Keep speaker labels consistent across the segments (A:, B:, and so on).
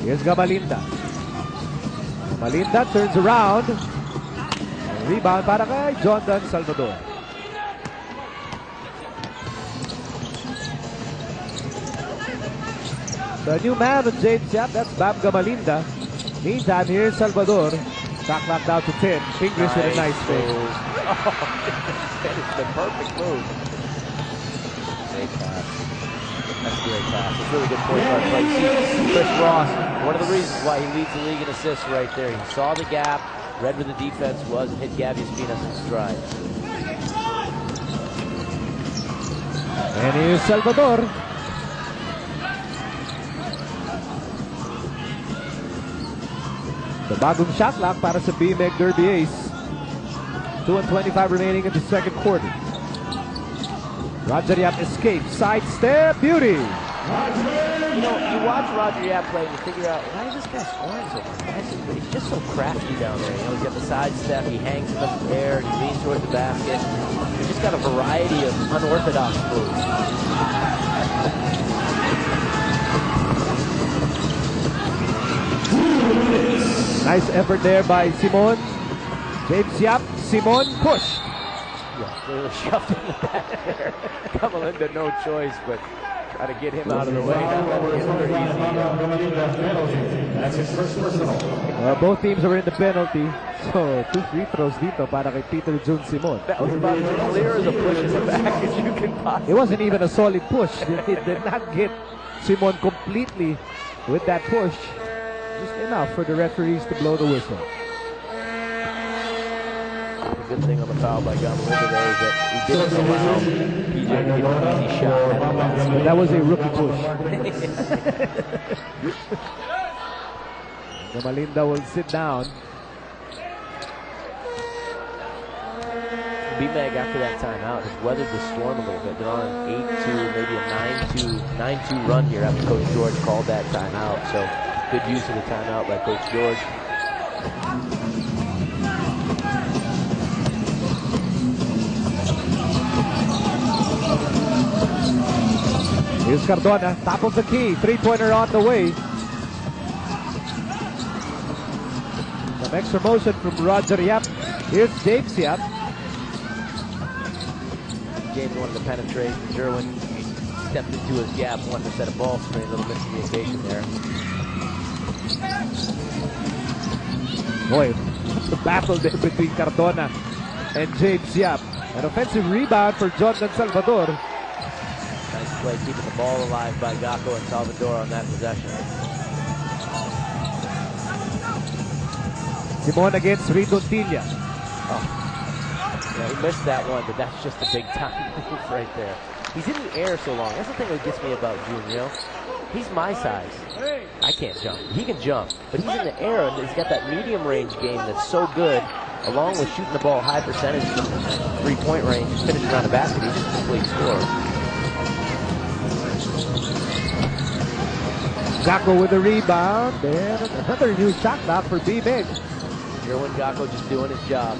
A: Here's Gamalinda. Gamalinda turns around. Rebound para kay Jondan Salvador. The new man of James Yap, that's Bam Gamalinda. Meantime, here's Salvador. Back lock down to 10. Fingers with a nice fade.
B: That is the perfect move. Great pass. That's a great pass. It's really good point guard play. See, Chris Ross, one of the reasons why he leads the league in assists right there. He saw the gap, read where the defense was, and hit Gabby Espinas in stride.
A: And here's Salvador. The bagong shot clock para sa BMEG Derby Ace. 2:25 remaining in the second quarter. Roger Yap escapes, sidestep, beauty.
B: You know, you watch Roger Yap play and you figure out, why is this guy scoring so aggressive? But he's just so crafty down there. You know, he's got the sidestep, he hangs in the air, he leans towards the basket. He's just got a variety of unorthodox moves.
A: Nice effort there by Simon. James Yap, Simon, push.
B: Yeah, they were shoved in the back there. Gamalinda, no choice, but try to get him out of the way.
C: That's his first personal.
A: Both teams are in the penalty. So, 2 free throws dito para kay Peter Jun Simon.
B: That was about as clear as a push in the back as you can possibly.
A: It wasn't even a solid push. It did not get Simon completely with that push. Just enough for the referees to blow the whistle.
B: The good thing on the foul by Gamalinda there is that he didn't allow PJ to get an easy shot.
A: But that was a rookie push. Gamalinda will sit down.
B: BMEG after that timeout has weathered the storm a little bit. They're on an 8-2, maybe a 9-2 run here after Coach George called that timeout. So good use of the timeout by Coach George.
A: Here's Cardona, top of the key, three-pointer on the way. Some extra motion from Roger Yap. Here's James Yap.
B: James wanted to penetrate. Jerwin stepped into his gap, wanted to set a ball screen, a little miscommunication there.
A: Boy, the battle there between Cardona and James Yap. An offensive rebound for Jondan Salvador.
B: Nice play, keeping the ball alive by Gacko and Salvador on that possession.
A: Simon against Ridontilla.
B: Yeah, he missed that one, but that's just a big time move right there. He's in the air so long. That's the thing that gets me about June, you know? He's my size. I can't jump. He can jump, but he's in the air and he's got that medium range game that's so good, along with shooting the ball high percentage from 3-point range, finishing around the basket. He's just a complete scorer.
A: Gacko with a rebound, and another new shot clock for BMEG.
B: Jerwin Gacko just doing his job.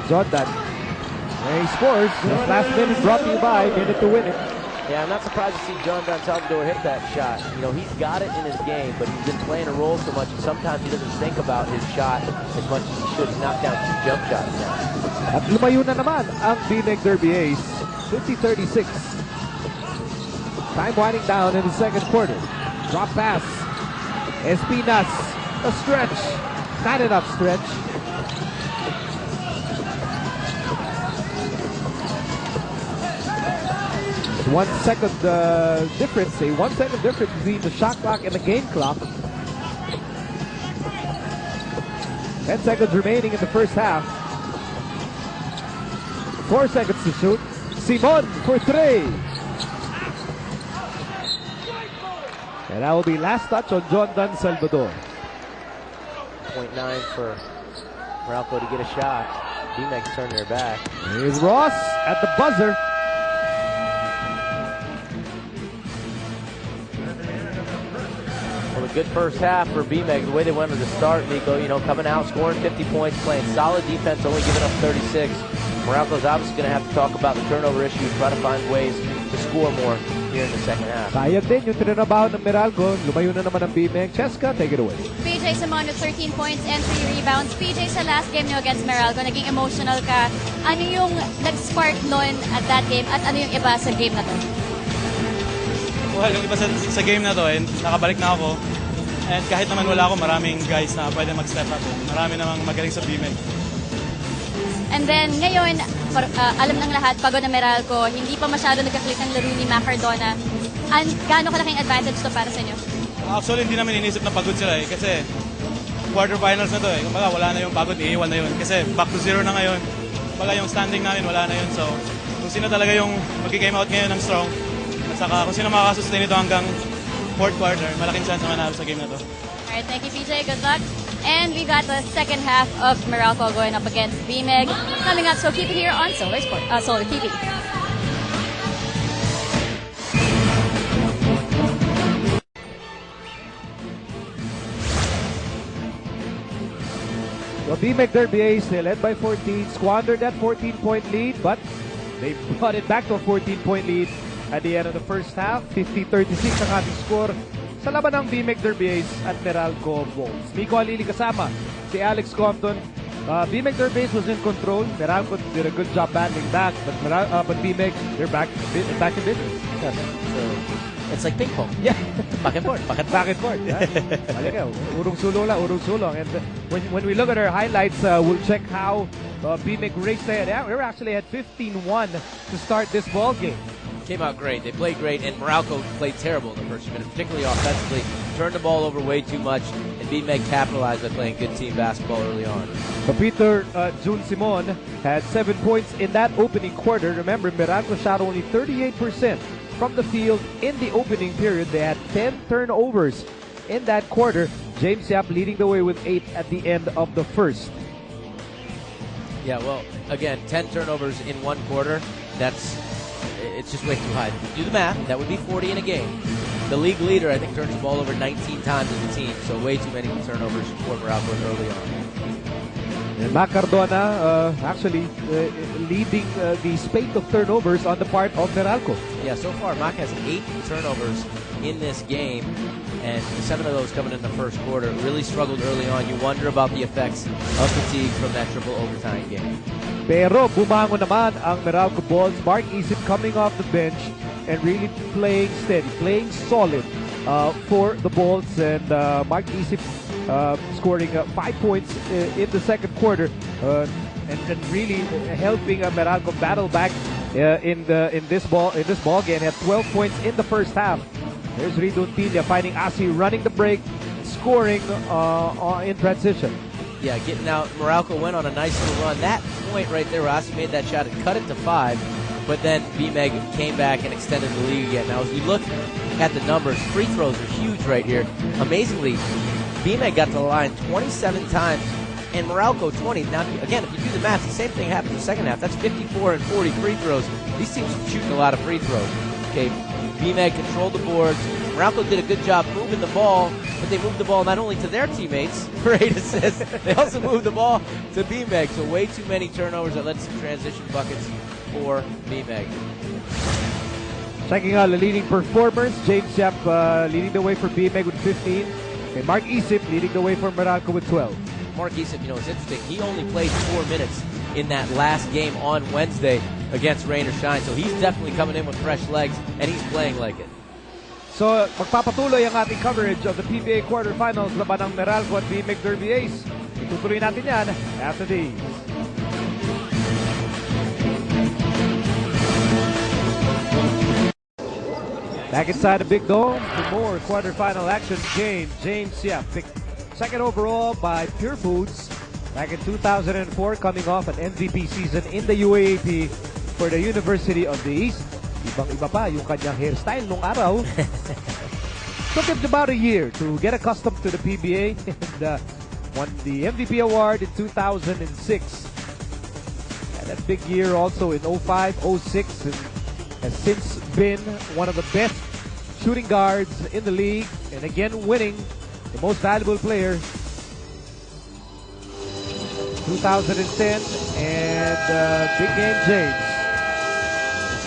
A: Jordan, and he scores. This last minute brought to you by Minute to Win It.
B: Yeah, I'm not surprised to see Jondan Salvador hit that shot. You know, he's got it in his game, but he's been playing a role so much, and sometimes he doesn't think about his shot as much as he should. He's knocked down 2 jump shots now.
A: At lumayo na naman ang BMEG Derby Ace, 50-36. Time winding down in the second quarter. Drop pass. Espinas, a stretch. Not enough stretch. It's 1 second difference, a 1 second difference between the shot clock and the game clock. 10 seconds remaining in the first half. 4 seconds to shoot. Simon for 3. And that will be last touch on Jondan Salvador.
B: 0.9 for Meralco to get a shot. BMEG's turned their back.
A: Here's Ross at the buzzer.
B: Well, a good first half for BMEG. The way they wanted to start, Nico, you know, coming out, scoring 50 points, playing solid defense, only giving up 36. Meralco's obviously going to have to talk about the turnover issue, try to find ways to score more here in the second half.
A: Sayag din yung tinanabaho ng Meralco. Lumayo na naman ang BMX. Cheska, take it away.
D: PJ Simon with 13 points and 3 rebounds. PJ, sa last game nyo against Meralco, naging emotional ka. Ano yung nag-spark noon at that game at ano yung iba sa game na to?
E: Well, yung iba sa game na to, nakabalik na ako. And kahit naman wala ako, maraming guys na pwede mag-step up. Marami namang magaling sa BMX.
D: And then, ngayon, alam ng lahat, pagod na Meralco, hindi pa masyado nagkaklik ng laro ni Macardona. Gaano kalaking advantage to para sa inyo?
E: Actually, hindi namin inisip na pagod sila kasi quarterfinals na to Kumbaga, wala na yung pagod, iiwan na yun. Kasi back to zero na ngayon. Kumbaga, yung standing namin, wala na yun. So, kung sino talaga yung mag-game out ngayon ng strong, at saka kung sino makakasustain ito hanggang fourth quarter, malaking chance na manalo sa game na to.
D: Alright, thank you, PJ. Good luck. And we got the second half of Meralco going up against BMEG coming up, so keep it here on Solar TV.
A: Well, BMEG Derby Ace, they led by 14, squandered that 14-point lead, but they brought it back to a 14-point lead at the end of the first half. 50-36 ang ating score sa laban ng BMEG Derby Ace at Meralco Bulls. Nico Alili kasama si Alex Compton. BMEG Derby Ace was in control. Meralco did a good job battling back, but BMEG, they're back in business.
B: Yes. So, it's like ping pong.
A: Yeah.
B: Back and forth, back and forth.
A: Back and forth. Yeah. Halika, urong sulong lang, urong sulong. And when we look at our highlights, we'll check how BMEG raced ahead. Yeah, we were actually at 15-1 to start this ball game.
B: Came out great. They played great, and Meralco played terrible in the first minute, particularly offensively. Turned the ball over way too much, and BMEG capitalized by playing good team basketball early on.
A: So Peter Jun Simon had 7 points in that opening quarter. Remember, Meralco shot only 38% from the field in the opening period. They had 10 turnovers in that quarter. James Yap leading the way with 8 at the end of the first.
B: Yeah, well, again, 10 turnovers in one quarter. It's just way too high. If you do the math, that would be 40 in a game. The league leader, I think, turns the ball over 19 times as a team, so way too many turnovers for Meralco early on.
A: And Macardona actually leading the spate of turnovers on the part of Meralco.
B: Yeah, so far, Mac has 8 turnovers in this game, and 7 of those coming in the first quarter. Really struggled early on. You wonder about the effects of fatigue from that triple overtime game.
A: Pero bumangon naman ang Meralco Bulls. Mark Isip coming off the bench and really playing steady, playing solid for the Bulls. And Mark Isip scoring 5 points in the second quarter and really helping Meralco battle back in this ball game. He had 12 points in the first half. There's Ridon Tilla finding Asi running the break, scoring in transition.
B: Yeah, getting out. Meralco went on a nice little run. That point right there, Rossi made that shot and cut it to 5, but then BMEG came back and extended the lead again. Now, as we look at the numbers, free throws are huge right here. Amazingly, BMEG got to the line 27 times and Meralco 20. Now, again, if you do the math, the same thing happened in the second half. That's 54 and 40 free throws. These teams are shooting a lot of free throws. Okay, BMEG controlled the boards. Meralco did a good job moving the ball, but they moved the ball not only to their teammates for 8 assists, they also moved the ball to BMEG. So way too many turnovers that led to some transition buckets for BMEG.
A: Checking out the leading performers, James Yap leading the way for BMEG with 15, and Mark Isip leading the way for Meralco with 12.
B: Mark Isip, it's interesting. He only played 4 minutes in that last game on Wednesday against Rain or Shine. So he's definitely coming in with fresh legs, and he's playing like it.
A: So, magpapatuloy ang ating coverage of the PBA quarterfinals laban ng Meralco at BMEG Derby Ace. Itutuloy natin yan after these. Back inside the Big Dome for more quarterfinal action. James Yap picked second overall by Pure Foods back in 2004, coming off an MVP season in the UAAP for the University of the East. Ibang-iba pa yung kanyang hairstyle nung araw. Took him about a year to get accustomed to the PBA and won the MVP award in 2006. And that big year also in 05, 06, and has since been one of the best shooting guards in the league, and again winning the most valuable player 2010, and big game James.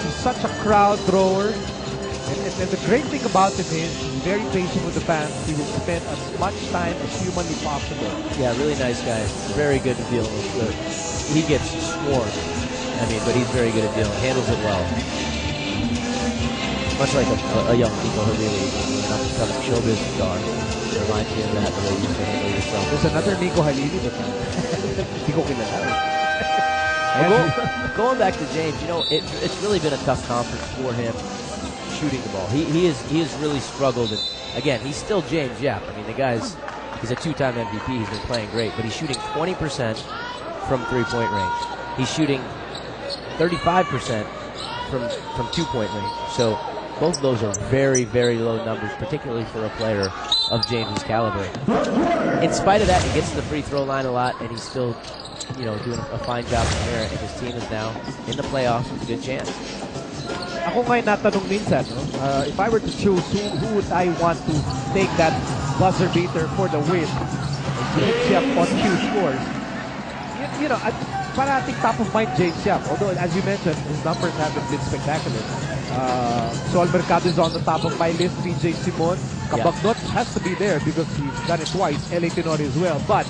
A: He such a crowd thrower. And the great thing about him is he's very patient with the fans. He will spend as much time as humanly possible.
B: Yeah, really nice guy. Very good at dealing with it. He gets swarmed. I mean, but he's very good at dealing. Handles it well. Much like a young Nico Halili, an up-and-coming showbiz star. Reminds me of that, the way you used to handle yourself.
A: There's another Nico Halili, but hindi ko kilala.
B: Going back to James, you know, it's really been a tough conference for him shooting the ball. He has really struggled. And again, he's still James Yap. I mean, he's a two-time MVP. He's been playing great, but he's shooting 20% from three-point range. He's shooting 35% from two-point range. So both of those are very, very low numbers, particularly for a player of James's caliber. In spite of that, he gets to the free throw line a lot, and he's still, you know, doing a fine job from there. And his team is now in the playoffs with a good chance.
A: Ako ngayon natanong minsan, no? If I were to choose who would I want to take that buzzer beater for the win, James Yap on Q scores. You know, parating top of mind James Yap. Although, as you mentioned, his numbers haven't been spectacular. Sol Mercado is on the top of my list. PJ Simon. Cabagnot has to be there because he's done it twice. LA Tenori as well. But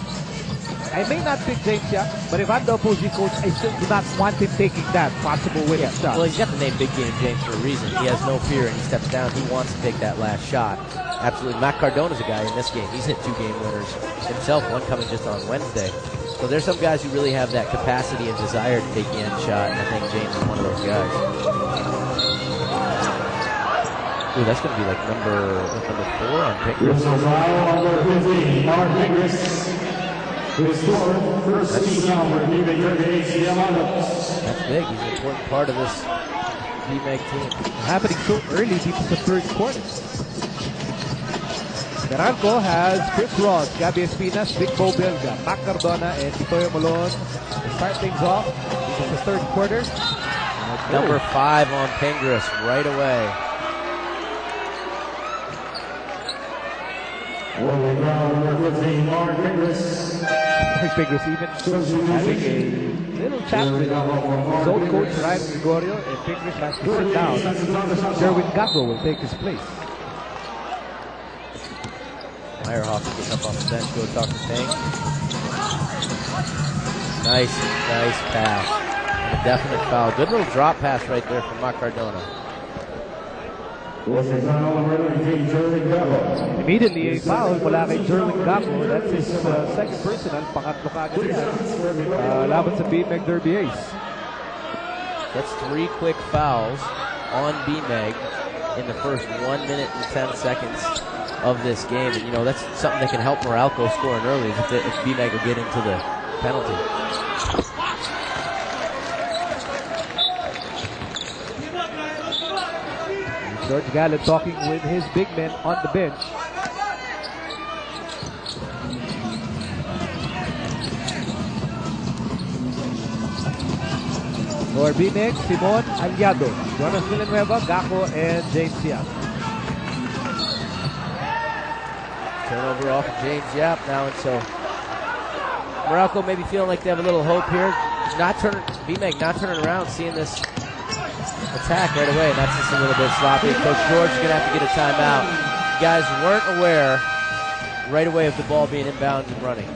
A: I may not pick James Yap, but if I'm the opposing coach, I still do not want him taking that possible winning shot.
B: Well, he's got the name Big Game James for a reason. He has no fear and he steps down. He wants to take that last shot. Absolutely. Matt Cardona's a guy in this game. He's hit 2 game winners himself, one coming just on Wednesday. So there's some guys who really have that capacity and desire to take the end shot, and I think James is one of those guys. Ooh, that's going to be like number 4 on Pickers. That's big. He's an important part of this BMAG team.
A: Happening so early deep in the third quarter. Meralco has Chris Ross, Gabby Espinas, Vic Bo Belga, Mac Cardona, and Titoyo Malone to start things off. This is the third quarter.
B: Number 5 on Pingris right away.
A: Pingris even having a little chat with his old coach Ryan Gregorio, and Pingris has to sit down. Jerwin Gacko will take his place.
B: Meyerhoff getting up on the bench, go talk to Ping. Nice pass. And a definite foul. Good little drop pass right there from Mac Cardona.
A: Immediately a foul mula kay Jerwin Gacko. That's his second personal. Pangatlo kagad yan. Laban sa BMAG Derby Ace.
B: That's 3 quick fouls on BMAG in the first 1 minute and 10 seconds of this game. And, you know, that's something that can help Meralco scoring early if BMAG will get into the penalty.
A: George Gallant talking with his big men on the bench. For BMAG, Simon Aliado, Jonas Villanueva, Gacko, and James Yap.
B: Turnover off of James Yap now, and so Meralco maybe feeling like they have a little hope here. BMAG not turning around, seeing this attack right away, and that's just a little bit sloppy. Coach George is going to have to get a timeout. You guys weren't aware right away of the ball being inbound and running.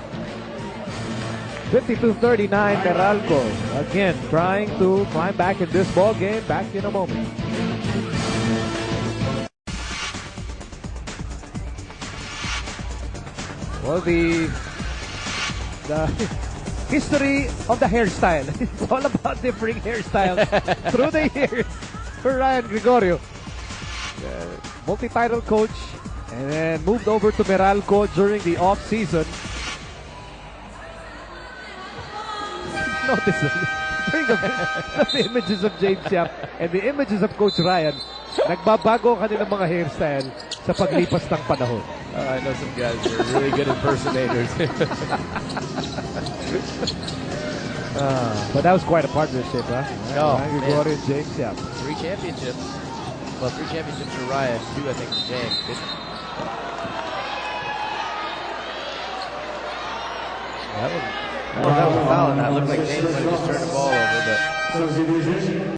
A: 52-39 Meralco. Again, trying to climb back in this ball game. Back in a moment. Well, the history of the hairstyle. It's all about differing hairstyles through the years for Ryan Gregorio. Multi-title coach, and then moved over to Meralco during the off-season. Notice the images of James Yap and the images of Coach Ryan. Nagbabago ang kanilang mga hairstyle sa paglipas ng panahon.
B: I know some guys who are really good impersonators.
A: But that was quite a partnership, huh?
B: Oh,
A: Ryan Gregorio and James Yap.
B: 3 championships. Well, 3 championships for Ryan, 2 I think for James. That was a foul, and that looked like James might have just turned the ball over, but